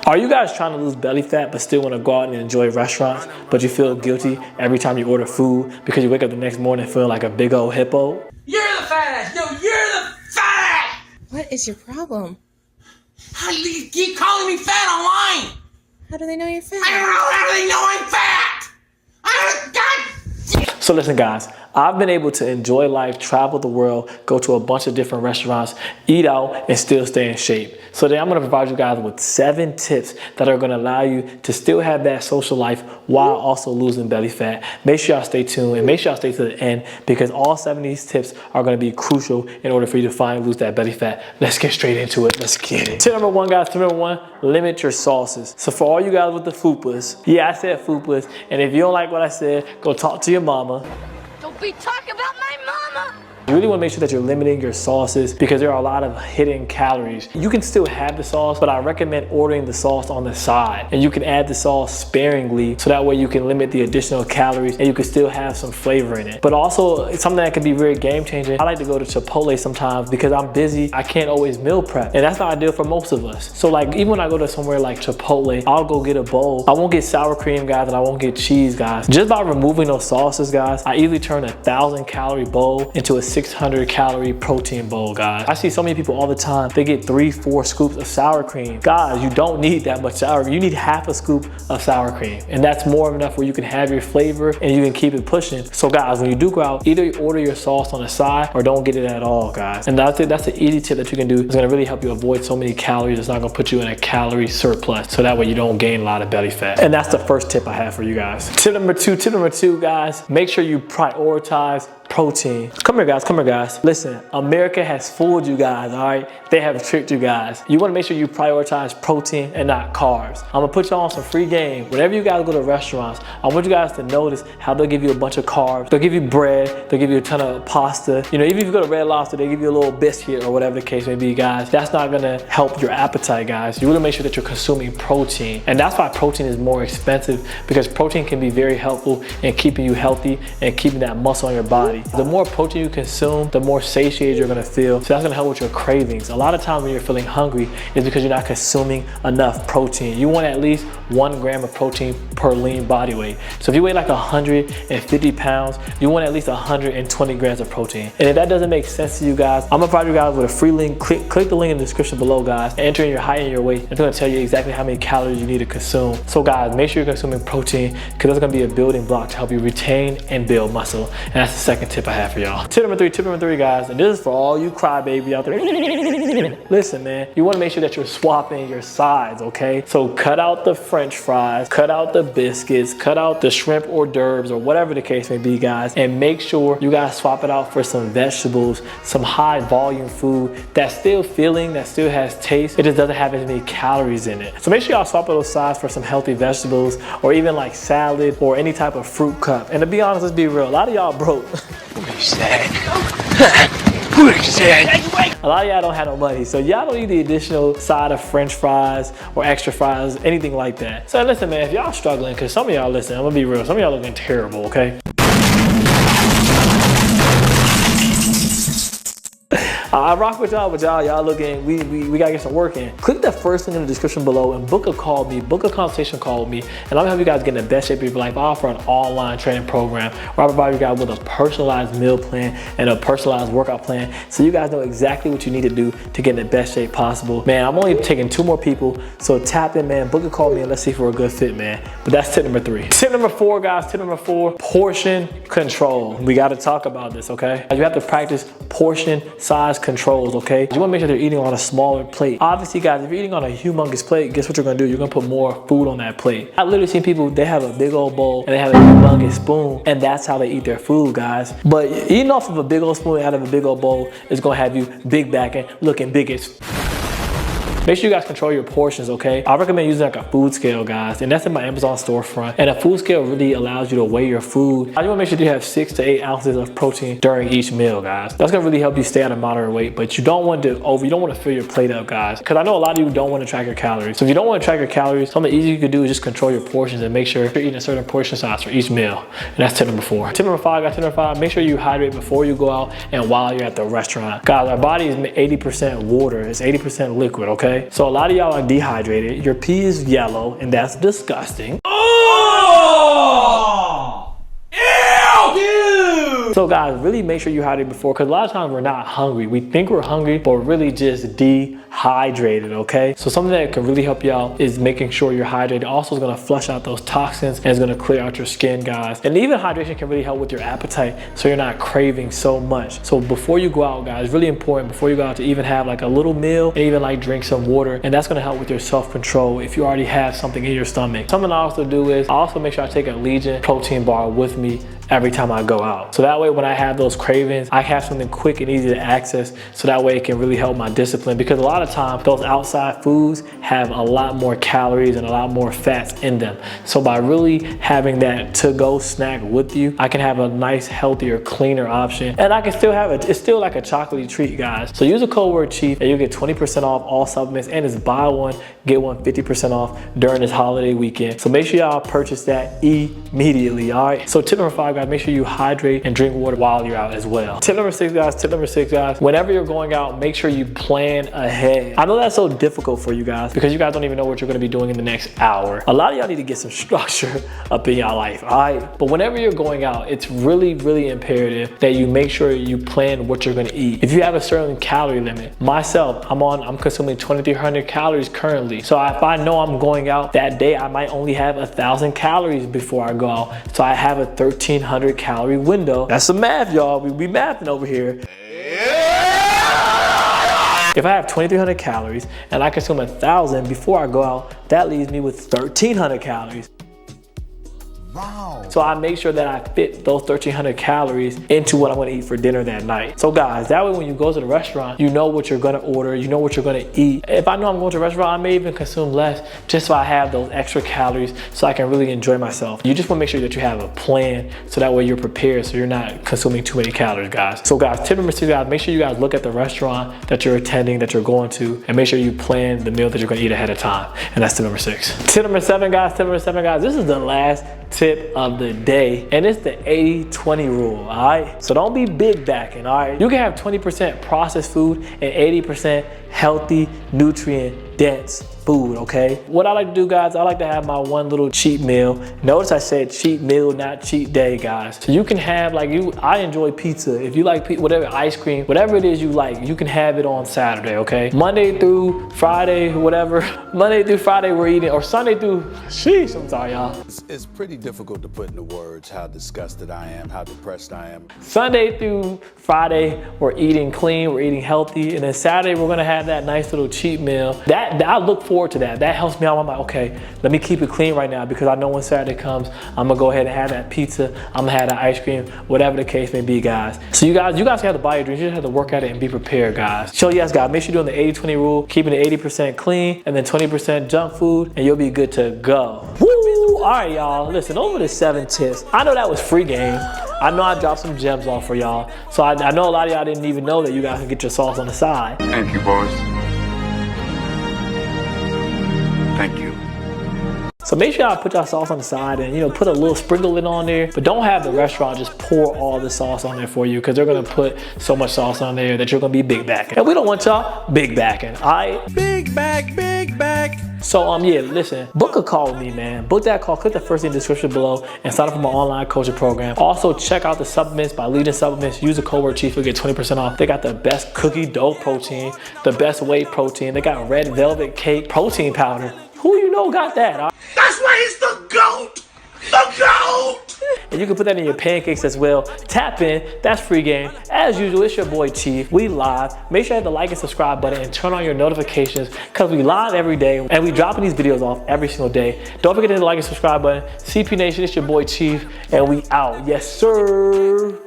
Are you guys trying to lose belly fat but still want to go out and enjoy restaurants, but you feel guilty every time you order food because you wake up the next morning feeling like a big old hippo? You're the fat ass! Yo, you're the fat ass! What is your problem? How do you keep calling me fat online? How do they know you're fat? I don't know how they know I'm fat! God! So listen guys, I've been able to enjoy life, travel the world, go to a bunch of different restaurants, eat out, and still stay in shape. So today I'm gonna provide you guys with 7 tips that are gonna allow you to still have that social life while also losing belly fat. Make sure y'all stay tuned and make sure y'all stay to the end because all 7 of these tips are gonna be crucial in order for you to finally lose that belly fat. Let's get straight into it. Let's get it. Tip number 1, guys, tip number 1, limit your sauces. So for all you guys with the fupas, yeah, I said fupas, and if you don't like what I said, go talk to your mama. Don't be talking about my mama! You really want to make sure that you're limiting your sauces because there are a lot of hidden calories. You can still have the sauce, but I recommend ordering the sauce on the side. And you can add the sauce sparingly so that way you can limit the additional calories and you can still have some flavor in it. But also, it's something that can be very game changing. I like to go to Chipotle sometimes because I'm busy. I can't always meal prep. And that's not ideal for most of us. So like, even when I go to somewhere like Chipotle, I'll go get a bowl. I won't get sour cream, guys, and I won't get cheese, guys. Just by removing those sauces, guys, I easily turn a 1,000-calorie bowl into a 600-calorie protein bowl, guys. I see so many people all the time, they get 3-4 scoops of sour cream. Guys, you don't need that much sour cream. You need half a scoop of sour cream. And that's more than enough where you can have your flavor and you can keep it pushing. So guys, when you do go out, either order your sauce on the side or don't get it at all, guys. And that's it. That's an easy tip that you can do. It's gonna really help you avoid so many calories. It's not gonna put you in a calorie surplus. So that way you don't gain a lot of belly fat. And that's the first tip I have for you guys. Tip number two, guys, make sure you prioritize protein. Come here guys. Listen, America has fooled you guys, all right? They have tricked you guys. You wanna make sure you prioritize protein and not carbs. I'm gonna put y'all on some free game. Whenever you guys go to restaurants, I want you guys to notice how they'll give you a bunch of carbs. They'll give you bread, they'll give you a ton of pasta. You know, even if you go to Red Lobster, they give you a little biscuit or whatever the case may be, guys. That's not gonna help your appetite, guys. You wanna make sure that you're consuming protein. And that's why protein is more expensive because protein can be very helpful in keeping you healthy and keeping that muscle on your body. The more protein you consume, the more satiated you're gonna feel. So that's gonna help with your cravings. A lot of times when you're feeling hungry, it's because you're not consuming enough protein. You want at least 1 gram of protein per lean body weight. So if you weigh like 150 pounds, you want at least 120 grams of protein. And if that doesn't make sense to you guys, I'm gonna provide you guys with a free link. Click the link in the description below, guys. Enter in your height and your weight. It's gonna tell you exactly how many calories you need to consume. So guys, make sure you're consuming protein because that's gonna be a building block to help you retain and build muscle. And that's the second tip I have for y'all. Tip number 3, guys, and this is for all you crybaby out there. Listen, man, you wanna make sure that you're swapping your sides, okay? So cut out the French fries, cut out the biscuits, cut out the shrimp hors d'oeuvres or whatever the case may be, guys, and make sure you guys swap it out for some vegetables, some high volume food that's still filling, that still has taste. It just doesn't have as many calories in it. So make sure y'all swap out those sides for some healthy vegetables or even like salad or any type of fruit cup. And to be honest, let's be real, a lot of y'all broke. What he said? What he said? A lot of y'all don't have no money, so y'all don't need the additional side of French fries or extra fries, anything like that. So listen, man, if y'all struggling, because some of y'all, listen, I'm gonna be real, some of y'all looking terrible, okay? I rock with y'all, y'all looking, we gotta get some work in. Click that first link in the description below and book a call with me, book a consultation call with me, and I'm gonna help you guys get in the best shape of your life. I offer an online training program where I provide you guys with a personalized meal plan and a personalized workout plan so you guys know exactly what you need to do to get in the best shape possible. Man, I'm only taking 2 more people, so tap in, man, book a call with me and let's see if we're a good fit, man. But that's tip number 3. Tip number 4, guys, tip number 4, portion control. We gotta talk about this, okay? You have to practice portion size controls, okay? You wanna make sure they're eating on a smaller plate. Obviously, guys, if you're eating on a humongous plate, guess what you're gonna do? You're gonna put more food on that plate. I've literally seen people, they have a big old bowl and they have a humongous spoon, and that's how they eat their food, guys. But eating off of a big old spoon out of a big old bowl is gonna have you big back and looking biggest. Make sure you guys control your portions, okay? I recommend using like a food scale, guys, and that's in my Amazon storefront. And a food scale really allows you to weigh your food. I just wanna make sure you have 6 to 8 ounces of protein during each meal, guys. That's gonna really help you stay at a moderate weight, but you don't want to you don't want to fill your plate up, guys. Because I know a lot of you don't want to track your calories. So if you don't want to track your calories, something easy you can do is just control your portions and make sure you're eating a certain portion size for each meal. And that's tip number 4. Tip number 5, guys, tip number 5, make sure you hydrate before you go out and while you're at the restaurant. Guys, our body is 80% water, it's 80% liquid, okay? okay? So a lot of y'all are dehydrated. Your pee is yellow, and that's disgusting. So guys, really make sure you hydrate before, because a lot of times we're not hungry. We think we're hungry, but we're really just dehydrated, okay? So something that can really help you out is making sure you're hydrated. Also, is gonna flush out those toxins and it's gonna clear out your skin, guys. And even hydration can really help with your appetite, so you're not craving so much. So before you go out, guys, really important before you go out to even have like a little meal and even like drink some water, and that's gonna help with your self-control if you already have something in your stomach. Something I also do is I also make sure I take a Legion protein bar with me every time I go out. So that way when I have those cravings, I have something quick and easy to access, so that way it can really help my discipline, because a lot of times those outside foods have a lot more calories and a lot more fats in them. So by really having that to-go snack with you, I can have a nice, healthier, cleaner option, and I can still have it. It's still like a chocolatey treat, guys. So use the code word CHIEF and you'll get 20% off all supplements, and it's buy one, get one 50% off during this holiday weekend. So make sure y'all purchase that immediately, all right? So tip number 5, guys, make sure you hydrate and drink water while you're out as well. Tip number 6, guys, whenever you're going out, make sure you plan ahead. I know that's so difficult for you guys because you guys don't even know what you're gonna be doing in the next hour. A lot of y'all need to get some structure up in your life, all right? But whenever you're going out, it's really, really imperative that you make sure you plan what you're gonna eat. If you have a certain calorie limit, myself, I'm consuming 2,300 calories currently. So if I know I'm going out that day, I might only have 1,000 calories before I go out. So I have a 1,300 calorie window. That's some math, y'all. We mathing over here. If I have 2,300 calories and I consume 1,000 before I go out, that leaves me with 1,300 calories. Wow. So I make sure that I fit those 1,300 calories into what I'm gonna eat for dinner that night. So guys, that way when you go to the restaurant, you know what you're gonna order, you know what you're gonna eat. If I know I'm going to a restaurant, I may even consume less just so I have those extra calories so I can really enjoy myself. You just wanna make sure that you have a plan so that way you're prepared, so you're not consuming too many calories, guys. So guys, tip number 2, guys, make sure you guys look at the restaurant that you're attending, that you're going to, and make sure you plan the meal that you're gonna eat ahead of time. And that's tip number 6. Tip number 7, guys, this is the last tip of the day, and it's the 80-20 rule, all right? So don't be big backing, all right? You can have 20% processed food and 80% healthy, nutrient dense food, okay? What I like to do, guys, I like to have my one little cheat meal. Notice I said cheat meal, not cheat day, guys. So you can have, like, I enjoy pizza. If you like whatever, ice cream, whatever it is you like, you can have it on Saturday, okay? Monday through Friday, whatever. Monday through Friday we're eating, or Sunday through, sheesh, I'm sorry, y'all. It's pretty difficult to put into words how disgusted I am, how depressed I am. Sunday through Friday, we're eating clean, we're eating healthy, and then Saturday we're gonna have that nice little cheat meal. That I look forward to that. That helps me out. I'm like, okay, let me keep it clean right now, because I know when Saturday comes, I'm gonna go ahead and have that pizza, I'm gonna have that ice cream, whatever the case may be, guys. So you guys have to buy your dreams. You just have to work at it and be prepared, guys. So yes, guys, make sure you're doing the 80-20 rule, keeping it 80% clean and then 20% junk food, and you'll be good to go. Woo! All right, y'all, listen, over the 7 tips. I know that was free game. I know I dropped some gems off for y'all. So I know a lot of y'all didn't even know that you guys can get your sauce on the side. Thank you, boys. Thank you. So make sure y'all put your sauce on the side and, you know, put a little sprinkle in on there, but don't have the restaurant just pour all the sauce on there for you, because they're gonna put so much sauce on there that you're gonna be big backing. And we don't want y'all big backing, all right? Big back, big back. So yeah, listen, book a call with me, man. Book that call, click the first link in the description below and sign up for my online coaching program. Also check out the supplements by Legion Supplements. Use the code word CHIEF, you'll get 20% off. They got the best cookie dough protein, the best whey protein. They got red velvet cake protein powder. Who you know got that? All right? That's why he's the GOAT! The GOAT! And you can put that in your pancakes as well. Tap in, that's free game. As usual, it's your boy CHIEF. We live. Make sure you hit the like and subscribe button and turn on your notifications, because we live every day and we dropping these videos off every single day. Don't forget to hit the like and subscribe button. CP Nation, it's your boy CHIEF, and we out. Yes, sir.